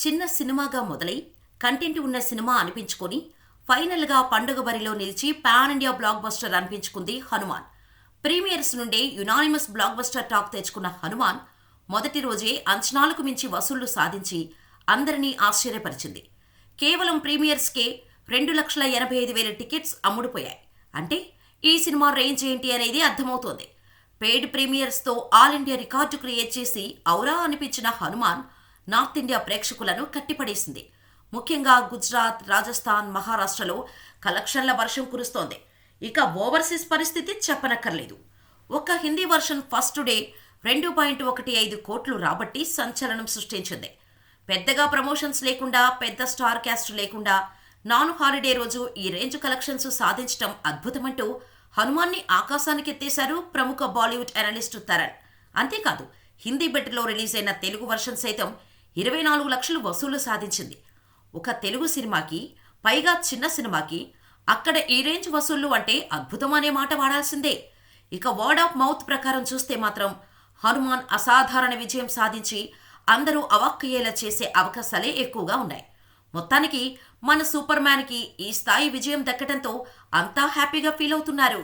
చిన్న సినిమాగా మొదలై కంటెంట్ ఉన్న సినిమా అనిపించుకొని ఫైనల్గా పండుగ బరిలో నిలిచి పాన్ ఇండియా బ్లాక్ బస్టర్ అనిపించుకుంది హనుమాన్. ప్రీమియర్స్ నుండే యునానిమస్ బ్లాక్ బస్టర్ టాక్ తెచ్చుకున్న హనుమాన్ మొదటి రోజే అంచనాలకు మించి వసూళ్లు సాధించి అందరినీ ఆశ్చర్యపరిచింది. కేవలం ప్రీమియర్స్కే 2,85,000 టికెట్స్ అమ్ముడుపోయాయి. అంటే ఈ సినిమా రేంజ్ ఏంటి అనేది అర్థమవుతోంది. పెయిడ్ ప్రీమియర్స్తో ఆల్ ఇండియా రికార్డు క్రియేట్ చేసి ఔరా అనిపించిన హనుమాన్ నార్త్ ఇండియా ప్రేక్షకులను కట్టిపడేసింది. ముఖ్యంగా గుజరాత్, రాజస్థాన్, మహారాష్ట్రలో కలెక్షన్ల వర్షం కురుస్తోంది. ఇక ఓవర్సీస్ పరిస్థితి చెప్పనక్కర్లేదు. ఒక్క హిందీ వర్షన్ ఫస్ట్ డే 2.15 కోట్లు రాబట్టి సంచలనం సృష్టించింది. పెద్దగా ప్రమోషన్స్ లేకుండా, పెద్ద స్టార్ క్యాస్ట్ లేకుండా నాన్ హాలిడే రోజు ఈ రేంజ్ కలెక్షన్స్ సాధించడం అద్భుతమంటూ హనుమాన్ని ఆకాశానికి ఎత్తేశారు ప్రముఖ బాలీవుడ్ అనలిస్టు తరణ్. అంతేకాదు, హిందీ బెట్లో రిలీజ్ అయిన తెలుగు వర్షన్ సైతం 24 లక్షలు వసూలు సాధించింది. ఒక తెలుగు సినిమాకి, పైగా చిన్న సినిమాకి అక్కడ ఈ రేంజ్ వసూళ్లు అంటే అద్భుతం అనే మాట వాడాల్సిందే. ఇక వర్డ్ ఆఫ్ మౌత్ ప్రకారం చూస్తే మాత్రం హనుమాన్ అసాధారణ విజయం సాధించి అందరూ అవాక్కయ్యేలా చేసే అవకాశాలే ఎక్కువగా ఉన్నాయి. మొత్తానికి మన సూపర్ మ్యాన్కి ఈ స్థాయి విజయం దక్కడంతో అంతా హ్యాపీగా ఫీల్ అవుతున్నారు.